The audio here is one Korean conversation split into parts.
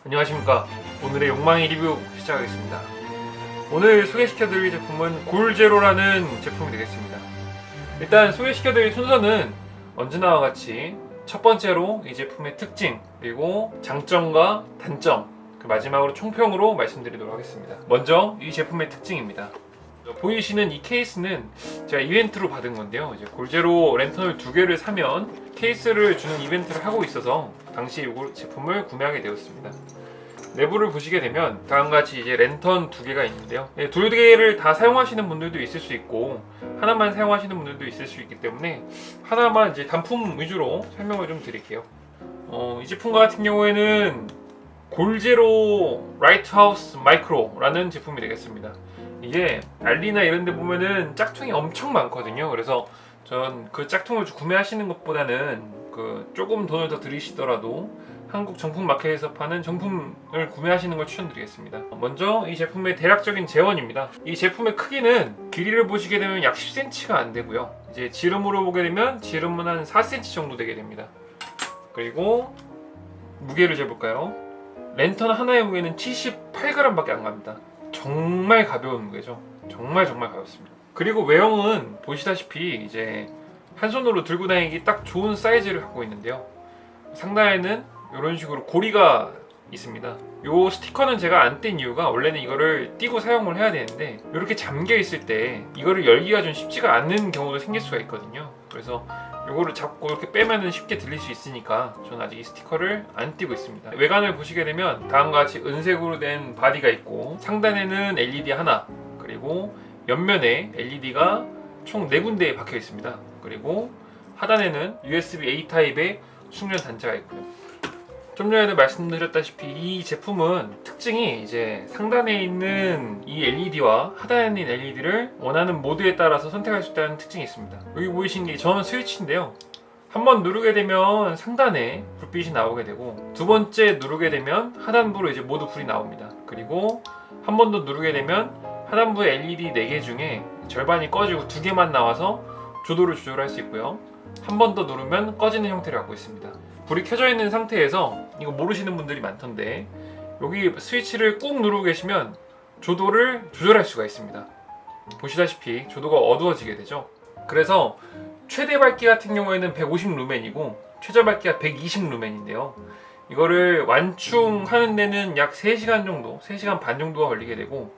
안녕하십니까. 오늘의 욕망의 리뷰 시작하겠습니다. 오늘 소개시켜드릴 제품은 골제로라는 제품이 되겠습니다. 일단 소개시켜드릴 순서는 언제나와 같이 첫 번째로 이 제품의 특징, 그리고 장점과 단점, 그 마지막으로 총평으로 말씀드리도록 하겠습니다. 먼저 이 제품의 특징입니다. 보이시는 이 케이스는 제가 이벤트로 받은 건데요. 이제 골제로 랜턴을 2개를 사면 케이스를 주는 이벤트를 하고 있어서 당시 이 제품을 구매하게 되었습니다. 내부를 보시게 되면 다음과 같이 이제 랜턴 2개가 있는데요. 2개를 다 사용하시는 분들도 있을 수 있고 하나만 사용하시는 분들도 있을 수 있기 때문에 하나만 이제 단품 위주로 설명을 좀 드릴게요. 이 제품 같은 경우에는 골제로 라이트하우스 마이크로라는 제품이 되겠습니다. 이게 알리나 이런 데 보면은 짝퉁이 엄청 많거든요. 그래서 전 그 짝퉁을 구매하시는 것보다는 그 조금 돈을 더 들이시더라도 한국 정품 마켓에서 파는 정품을 구매하시는 걸 추천드리겠습니다. 먼저 이 제품의 대략적인 재원입니다. 이 제품의 크기는 길이를 보시게 되면 약 10cm가 안 되고요. 이제 지름으로 보게 되면 지름은 한 4cm 정도 되게 됩니다. 그리고 무게를 재볼까요? 랜턴 하나의 무게는 78g밖에 안 갑니다. 정말 가벼운 무게죠. 정말 가볍습니다. 그리고 외형은 보시다시피 이제 한 손으로 들고 다니기 딱 좋은 사이즈를 갖고 있는데요. 상단에는 이런 식으로 고리가 있습니다. 이 스티커는 제가 안 뗀 이유가 원래는 이거를 띄고 사용을 해야 되는데 이렇게 잠겨 있을 때 이거를 열기가 좀 쉽지가 않는 경우도 생길 수가 있거든요. 그래서 이거를 잡고 이렇게 빼면은 쉽게 들릴 수 있으니까 저는 아직 이 스티커를 안 띄고 있습니다. 외관을 보시게 되면 다음과 같이 은색으로 된 바디가 있고 상단에는 LED 하나, 그리고 옆면에 LED가 총 4군데에 박혀 있습니다. 그리고 하단에는 USB-A 타입의 충전 단자가 있고요. 좀 전에도 말씀드렸다시피 이 제품은 특징이 이제 상단에 있는 이 LED와 하단에 있는 LED를 원하는 모드에 따라서 선택할 수 있다는 특징이 있습니다. 여기 보이시는 게 저는 스위치인데요. 한번 누르게 되면 상단에 불빛이 나오게 되고 두 번째 누르게 되면 하단부로 이제 모두 불이 나옵니다. 그리고 한 번 더 누르게 되면 하단부의 LED 4개 중에 절반이 꺼지고 2개만 나와서 조도를 조절할 수 있고요. 한 번 더 누르면 꺼지는 형태를 갖고 있습니다. 불이 켜져 있는 상태에서 이거 모르시는 분들이 많던데 여기 스위치를 꾹 누르고 계시면 조도를 조절할 수가 있습니다. 보시다시피 조도가 어두워지게 되죠. 그래서 최대 밝기 같은 경우에는 150 루멘이고 최저 밝기가 120 루멘인데요. 이거를 완충하는 데는 약 3시간 정도, 3시간 반 정도가 걸리게 되고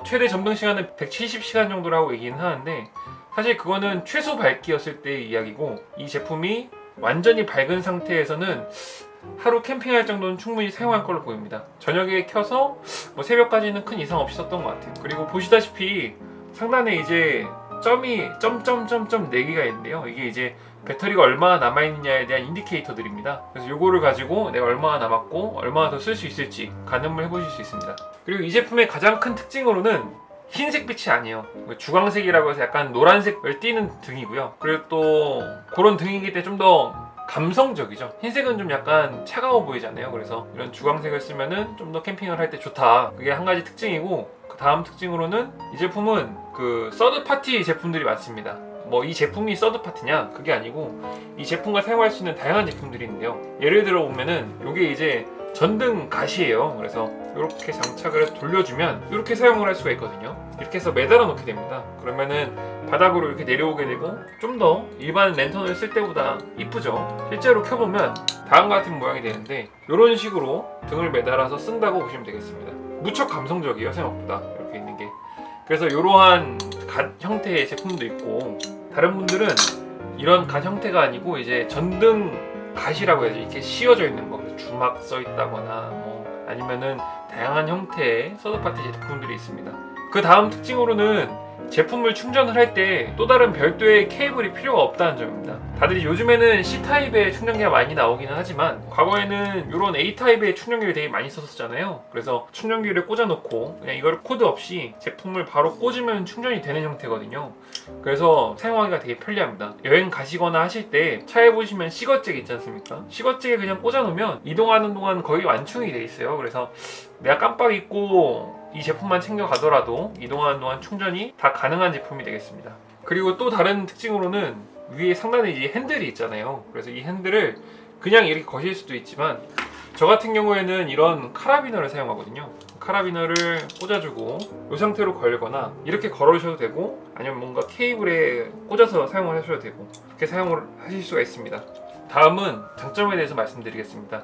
최대 점등 시간은 170시간 정도라고 얘기는 하는데 사실 그거는 최소 밝기였을 때의 이야기고 이 제품이 완전히 밝은 상태에서는 하루 캠핑할 정도는 충분히 사용할 걸로 보입니다. 저녁에 켜서 새벽까지는 큰 이상 없이 썼던 것 같아요. 그리고 보시다시피 상단에 이제 점이 점점점점 4개가 있는데요. 이게 이제 배터리가 얼마나 남아있느냐에 대한 인디케이터들입니다. 그래서 요거를 가지고 내가 얼마나 남았고 얼마나 더 쓸 수 있을지 가늠을 해보실 수 있습니다. 그리고 이 제품의 가장 큰 특징으로는 흰색 빛이 아니에요. 주광색이라고 해서 약간 노란색을 띠는 등이고요. 그리고 또 그런 등이기 때문에 좀 더 감성적이죠. 흰색은 좀 약간 차가워 보이잖아요. 그래서 이런 주광색을 쓰면은 좀 더 캠핑을 할 때 좋다. 그게 한 가지 특징이고 그 다음 특징으로는 이 제품은 그 서드 파티 제품들이 많습니다. 이 제품이 서드 파티냐? 그게 아니고 이 제품과 사용할 수 있는 다양한 제품들이 있는데요. 예를 들어 보면은 이게 이제 전등 가시예요. 그래서 이렇게 장착을 해서 돌려주면 이렇게 사용을 할 수가 있거든요. 이렇게 해서 매달아 놓게 됩니다. 그러면은 바닥으로 이렇게 내려오게 되고 좀 더 일반 랜턴을 쓸 때보다 이쁘죠. 실제로 켜보면 다음과 같은 모양이 되는데 이런 식으로 등을 매달아서 쓴다고 보시면 되겠습니다. 무척 감성적이에요, 생각보다 이렇게 있는 게. 그래서 이러한 갓 형태의 제품도 있고 다른 분들은 이런 갓 형태가 아니고 이제 전등 갓이라고 해야죠. 이렇게 씌워져 있는 거, 주막 써 있다거나 아니면은 다양한 형태의 서드파티 제품들이 있습니다. 그 다음 특징으로는 제품을 충전을 할 때 또 다른 별도의 케이블이 필요가 없다는 점입니다. 다들 요즘에는 C타입의 충전기가 많이 나오기는 하지만 과거에는 이런 A타입의 충전기를 되게 많이 썼었잖아요. 그래서 충전기를 꽂아놓고 그냥 이걸 코드 없이 제품을 바로 꽂으면 충전이 되는 형태거든요. 그래서 사용하기가 되게 편리합니다. 여행 가시거나 하실 때 차에 보시면 시거잭 있지 않습니까? 시거잭에 그냥 꽂아놓으면 이동하는 동안 거의 완충이 돼 있어요. 그래서 내가 깜빡 잊고 이 제품만 챙겨가더라도 이동하는 동안 충전이 다 가능한 제품이 되겠습니다. 그리고 또 다른 특징으로는 위에 상단에 이제 핸들이 있잖아요. 그래서 이 핸들을 그냥 이렇게 거실 수도 있지만 저 같은 경우에는 이런 카라비너를 사용하거든요. 카라비너를 꽂아주고 이 상태로 걸거나 이렇게 걸으셔도 되고, 아니면 뭔가 케이블에 꽂아서 사용을 하셔도 되고, 그렇게 사용을 하실 수가 있습니다. 다음은 장점에 대해서 말씀드리겠습니다.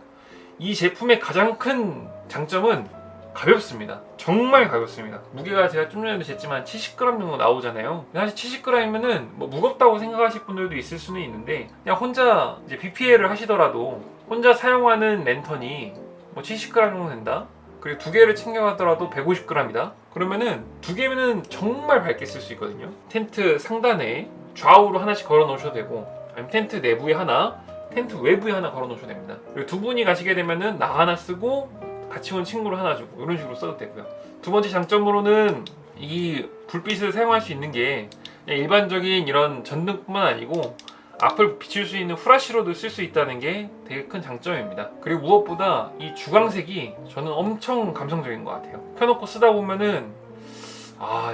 이 제품의 가장 큰 장점은 가볍습니다. 정말 가볍습니다. 무게가 제가 좀 전에도 쟀지만 70g 정도 나오잖아요. 사실 70g이면은 뭐 무겁다고 생각하실 분들도 있을 수는 있는데, 그냥 혼자 이제 BPL을 하시더라도 혼자 사용하는 랜턴이 뭐 70g 정도 된다? 그리고 두 개를 챙겨가더라도 150g이다? 그러면은 두 개면은 정말 밝게 쓸 수 있거든요. 텐트 상단에 좌우로 하나씩 걸어 놓으셔도 되고, 아니면 텐트 내부에 하나, 텐트 외부에 하나 걸어 놓으셔도 됩니다. 그리고 두 분이 가시게 되면은 나 하나 쓰고 같이 온 친구를 하나 주고 이런 식으로 써도 되고요. 두 번째 장점으로는 이 불빛을 사용할 수 있는 게 그냥 일반적인 이런 전등뿐만 아니고 앞을 비출 수 있는 후라시로도 쓸 수 있다는 게 되게 큰 장점입니다. 그리고 무엇보다 이 주광색이 저는 엄청 감성적인 것 같아요. 켜놓고 쓰다 보면은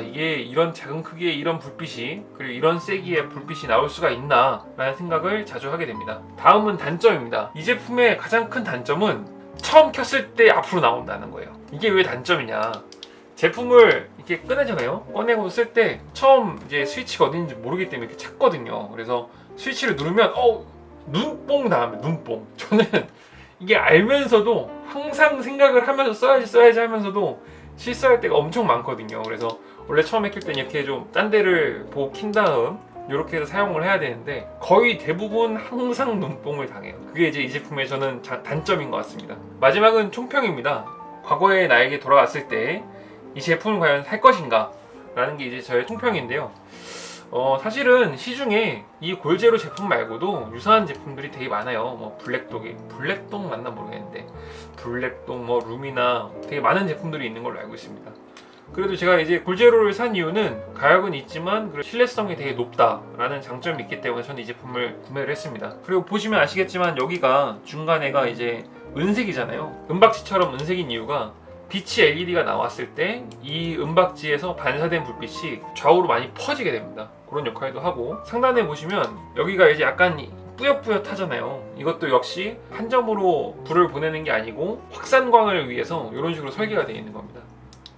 이게 이런 작은 크기의 이런 불빛이, 그리고 이런 세기의 불빛이 나올 수가 있나 라는 생각을 자주 하게 됩니다. 다음은 단점입니다. 이 제품의 가장 큰 단점은 처음 켰을 때 앞으로 나온다는 거예요. 이게 왜 단점이냐, 제품을 이렇게 꺼내잖아요. 꺼내고 쓸 때 처음 이제 스위치가 어딘지 모르기 때문에 이렇게 찾거든요. 그래서 스위치를 누르면 눈뽕 나와요. 눈뽕. 저는 이게 알면서도 항상 생각을 하면서 써야지 하면서도 실수할 때가 엄청 많거든요. 그래서 원래 처음에 킬 때는 이렇게 좀 딴 데를 보고 킨 다음 이렇게 해서 사용을 해야 되는데, 거의 대부분 항상 눈뽕을 당해요. 그게 이제 이 제품의 저는 단점인 것 같습니다. 마지막은 총평입니다. 과거에 나에게 돌아갔을 때 이 제품을 과연 살 것인가 라는 게 이제 저의 총평인데요. 사실은 시중에 이 골제로 제품 말고도 유사한 제품들이 되게 많아요. 뭐 블랙동 맞나 모르겠는데, 블랙동, 뭐 루미나 되게 많은 제품들이 있는 걸로 알고 있습니다. 그래도 제가 이제 골제로를 산 이유는 가격은 있지만 그리고 신뢰성이 되게 높다라는 장점이 있기 때문에 저는 이 제품을 구매를 했습니다. 그리고 보시면 아시겠지만 여기가 중간에가 이제 은색이잖아요. 은박지처럼 은색인 이유가 빛이 LED가 나왔을 때 이 은박지에서 반사된 불빛이 좌우로 많이 퍼지게 됩니다. 그런 역할도 하고, 상단에 보시면 여기가 이제 약간 뿌옇뿌옇하잖아요. 이것도 역시 한 점으로 불을 보내는 게 아니고 확산광을 위해서 이런 식으로 설계가 되어 있는 겁니다.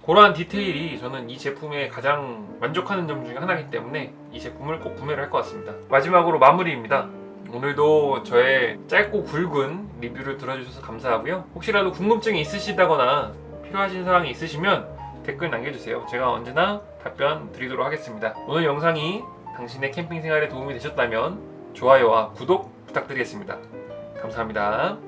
그러한 디테일이 저는 이 제품의 가장 만족하는 점 중에 하나이기 때문에 이 제품을 꼭 구매를 할 것 같습니다. 마지막으로 마무리입니다. 오늘도 저의 짧고 굵은 리뷰를 들어주셔서 감사하고요. 혹시라도 궁금증이 있으시다거나 필요하신 사항이 있으시면 댓글 남겨주세요. 제가 언제나 답변 드리도록 하겠습니다. 오늘 영상이 당신의 캠핑 생활에 도움이 되셨다면 좋아요와 구독 부탁드리겠습니다. 감사합니다.